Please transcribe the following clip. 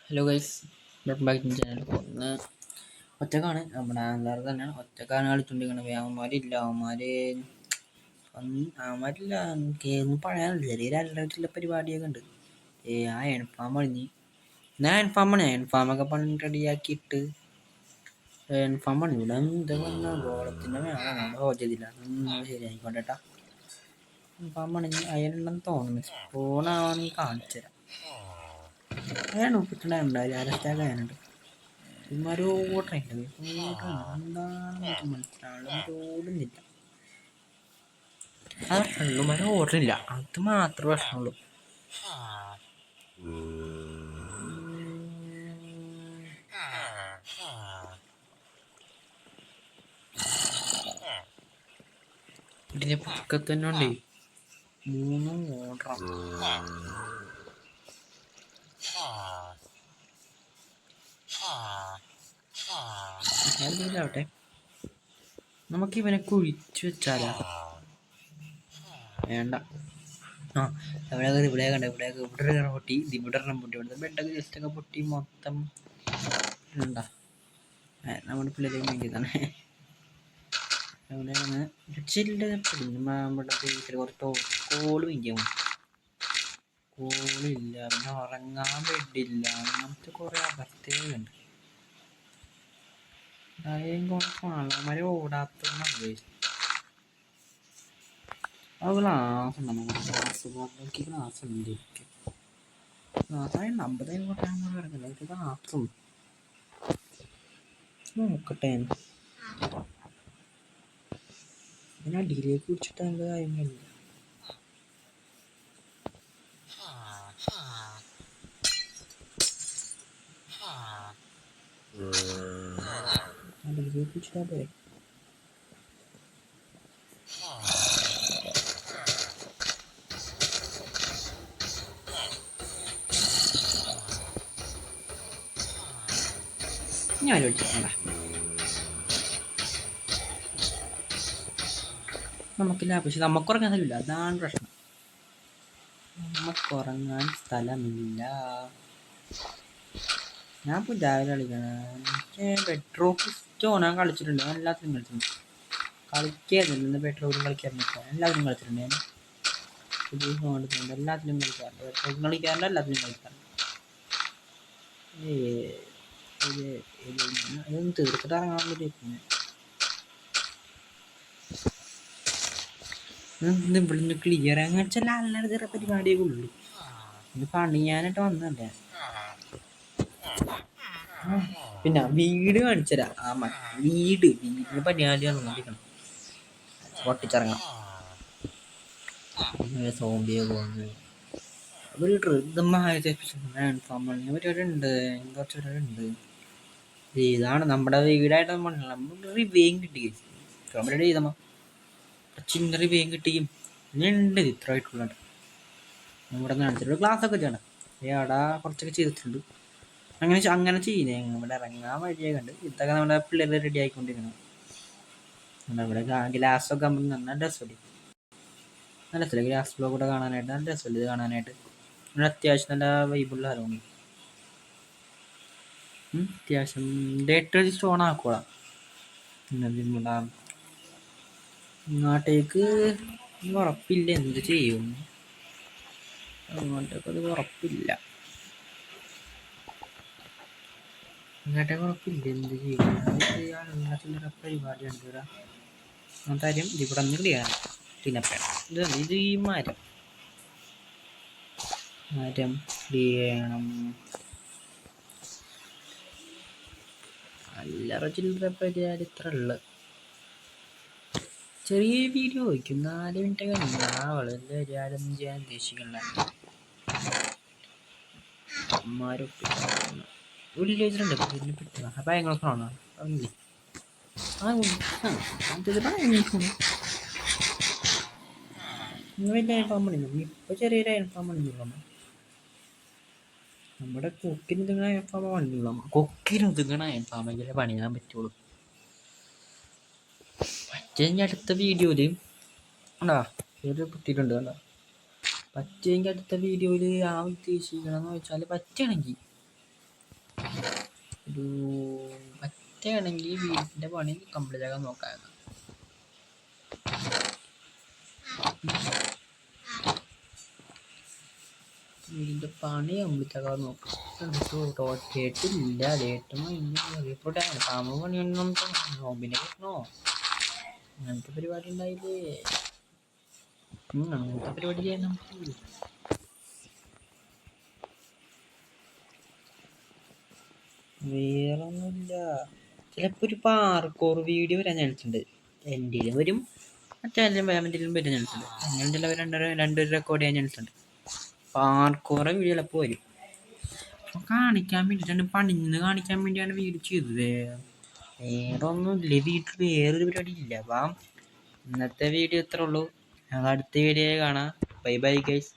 Hello guys, welcome back to channel. ഒന്ന് ഒറ്റക്കാണ്, നമ്മുടെ ആന്ധാർ തന്നെയാണ്. ഒറ്റക്കാണ് കളിച്ചുകൊണ്ടിരിക്കുന്നത്. അവന്മാരില്ല. എനിക്കൊന്നും പറയാനില്ല. ചെറിയ അല്ലറച്ചില്ല പരിപാടിയൊക്കെ ഉണ്ട്. ആ എൻഫാം പണിഞ്ഞ് ഞാൻ എൻഫാമൊക്കെ പണി റെഡിയാക്കിയിട്ട് എൻഫാം പണി ഇവിടെ എന്താ പറഞ്ഞ ഗോളത്തിൻ്റെ മേളാണ്. ഹോജതില്ല ശരിയായിക്കോട്ടെ കേട്ടാ. എൻഫാം പണിഞ്ഞ് അയലുണ്ടെന്ന് തോന്നുന്നു. സ്പോണാവാണെങ്കിൽ കാണിച്ചു തരാം. അതാണ് ഉപ്പിട്ടുണ്ടായി അരസ്റ്റാകാനുണ്ട്. ഇമാരോ ട്രെയിൻ എന്താണ് മനസ്സിലാവുന്നത്, ഓടുന്നില്ല. ആ ഫ്രണ്ടുമാരെ ഓടുന്നില്ല, അത് മാത്രമേ പ്രശ്നമുള്ളൂ. ഇതിന്റെ പക്കത്തന്നെ ഉണ്ടേ 3 ഓർഡർ. ആവട്ടെ, നമുക്ക് ഇവനെ കുഴിച്ചു വെച്ചാലാ? വേണ്ട. ഇവിടെ കണ്ട ഇവിടെ പൊട്ടി, ഇവിടെ പൊട്ടി. ഇവിടുത്തെ ബെഡൊക്കെ ജസ്റ്റൊക്കെ പൊട്ടി മൊത്തം ഉണ്ടാ. നമ്മുടെ പിള്ളേർക്ക് വേണ്ടിയതാണ്. എവിടെയാണ് കുറച്ച് കോള് വയ്ക്കും. കോളില്ല, പിന്നെ ഉറങ്ങാൻ ബെഡില്ല, അങ്ങനത്തെ കുറേ അവസ്ഥകളുണ്ട്. ആളന്മാരെ ഓടാത്തതാണ്. അത് ക്ലാസ് ഉണ്ട്. ക്ലാസ്സും നോക്കട്ടെ. പിന്നെ അടിയിലേക്ക് കുടിച്ചിട്ട് അതിൻ്റെ കാര്യങ്ങളില്ല. അടിയിലേക്ക് കുടിച്ചിട്ടാ പോരെ. ഞാൻ വിളിച്ചിട്ടുണ്ട. നമുക്കില്ല, പക്ഷെ നമുക്കുറങ്ങാൻ സ്ഥലമില്ല. അതാണ് പ്രശ്നം. നമുക്കുറങ്ങാൻ സ്ഥലമില്ല. ഞാൻ ഇപ്പോൾ രാവിലെ കളിക്കണം. എനിക്ക് ബെഡ്റൂം സ്റ്റോണാൻ കളിച്ചിട്ടുണ്ട്. ഞാൻ എല്ലാത്തിനും കളിച്ചിട്ടുണ്ട്. കളിക്കാറില്ല, ബെഡ്റൂമിലും കളിക്കാറുണ്ട്. എല്ലാത്തിനും കളിച്ചിട്ടുണ്ട്. ഞാൻ പുതിയ ഫോൺ എടുക്കുന്നുണ്ട്. എല്ലാത്തിനും കളിക്കാറുണ്ട്. ബെഡ്റൂം കളിക്കാറുണ്ട്, എല്ലാത്തിനും കളിക്കാറുണ്ട്. ഇതൊന്നും തീർത്തിട്ട് ഇറങ്ങാൻ വേണ്ടിയിരിക്കുന്നു. ഇവിടുന്ന് ക്ലിയർ അങ്ങനെ വെച്ചാൽ അല്ലാതെ ചെറിയ പരിപാടിയൊക്കെ ഉള്ളൂ. ഇത് പണിയാനായിട്ട് വന്നല്ലേ. പിന്നെ വീട് കാണിച്ചുതരാം. വീടിന് പരിപാടിയാണ് നോക്കിക്കണം. പൊട്ടിച്ചിറങ്ങാം. സോംബിയെ പോകുന്നത് ഒരു പരിപാടിയുണ്ട്. കുറച്ച് പരിപാടിയുണ്ട്. ഇതാണ് നമ്മുടെ വീടായിട്ട് നമ്മൾ റിവ്യൂയും കിട്ടി. കമ്പനി ചെയ്തമ്മ ചിന്ന റിവ്യൂയും കിട്ടിയും ഉണ്ട്. ഇത്രയായിട്ടുള്ള ഇവിടെ കാണിച്ചിട്ടുണ്ട്. ക്ലാസ്സൊക്കെ ചെയ്യണം. അവിടെ കുറച്ചൊക്കെ ചെയ്തിട്ടുണ്ട്. അങ്ങനെ ചെയ്യുന്നേ. ഇവിടെ ഇറങ്ങാൻ വഴിയൊക്കെ ഉണ്ട്. ഇതൊക്കെ നമ്മുടെ പിള്ളേർ റെഡി ആയിക്കൊണ്ടിരിക്കണം. ഇവിടെ ഗ്ലാസ്സൊക്കെ ആകുമ്പോൾ നല്ല രസമല്ലേ. നല്ല രസമല്ലേ ഗ്ലാസ് ബ്ലോക്ക് കൂടെ കാണാനായിട്ട്. നല്ല രസമല്ലേ ഇത് കാണാനായിട്ട്. ഇവിടെ അത്യാവശ്യം നല്ല വൈബുള്ള സ്ഥലമാണ്. അത്യാവശ്യം ഡേറ്റ് സ്റ്റോൺ ആക്കോളാം. ഇങ്ങോട്ടേക്ക് ഉറപ്പില്ല എന്ത് ചെയ്യും. അങ്ങോട്ടേക്ക് അത് ഉറപ്പില്ല. ഇങ്ങോട്ടേക്ക് ഉറപ്പില്ല എന്ത് ചെയ്യും. ചില്ലറ പരിപാടിയുണ്ട്. കാര്യം ഇവിടെ നിന്ന് ക്ലിയർ ഇത് ഈ മരം ചെയ്യണം. അല്ലറ ചില്ലറ പരിപാടി ഇത്ര ഉള്ളത്. ചെറിയ വീഡിയോ വയ്ക്കും. 4 മിനിറ്റ് കഴിഞ്ഞ വളരെ പരിപാടിയൊന്നും ചെയ്യാൻ ഉദ്ദേശിക്കണ്ട. വില്ലേജിലുണ്ട് ഭയങ്കര സാധനമാണ്. വലിയ അയൽഫാം പണിയുന്നു. ഇപ്പോൾ ചെറിയൊരു അയൽഫാം പണിയുള്ളൂ. നമ്മുടെ കൊക്കിനൊതുങ്ങണ അയൽഫാം പണിയുള്ളൂ. കൊക്കിനൊതുങ്ങണ അയൽഫാമെങ്കിലേ പണിയാൻ പറ്റുള്ളൂ. പറ്റുമെങ്കിൽ അടുത്ത വീഡിയോയിൽ പൊട്ടിയിട്ടുണ്ട് കണ്ടോ. പറ്റുമെങ്കിൽ അടുത്ത വീഡിയോയിൽ ആ ഉദ്ദേശിക്കണമെന്ന് വെച്ചാൽ പറ്റുകയാണെങ്കിൽ ഒരു പറ്റുകയാണെങ്കിൽ വീടിൻ്റെ പണി കംപ്ലീറ്റ് ആക്കാൻ നോക്കാം. വീടിൻ്റെ പണി കംപ്ലീറ്റ് ആക്കാൻ നോക്കാം. റോട്ടേറ്റില്ല, അറിയപ്പെട്ടാണ് താമ പണിയൊന്നും നോമ്പിനെ കിട്ടണോ അങ്ങനത്തെ പരിപാടി ഉണ്ടായില്ലേ. അങ്ങനത്തെ പരിപാടി ചെയ്യാൻ നമുക്ക് വേറൊന്നുമില്ല. ചിലപ്പോൾ ഒരു പാർക്കോർ വീഡിയോ വരാൻ ചാൻസുണ്ട്. എൻ്റെയിലും വരും, മറ്റേലും വേറെന്തെങ്കിലും വരാൻ ചാൻസുണ്ട്. അങ്ങനെ രണ്ടുപേരും റെക്കോർഡ് ചെയ്യാൻ ചാൻസുണ്ട്. പാർക്കോറെ വീഡിയോ ചിലപ്പോൾ വരും. കാണിക്കാൻ വേണ്ടിയിട്ടാണ്, പണിഞ്ഞ് കാണിക്കാൻ വേണ്ടിയാണ് വീഡിയോ ചെയ്തത്. വേറെ ഒന്നുമില്ല, വീട്ടിൽ വേറൊരു പരിപാടി ഇല്ല. അപ്പം ഇന്നത്തെ വീഡിയോ ഇത്രേ ഉള്ളൂ. ഞങ്ങൾ അടുത്ത വീഡിയോ കാണാം. Bye bye guys.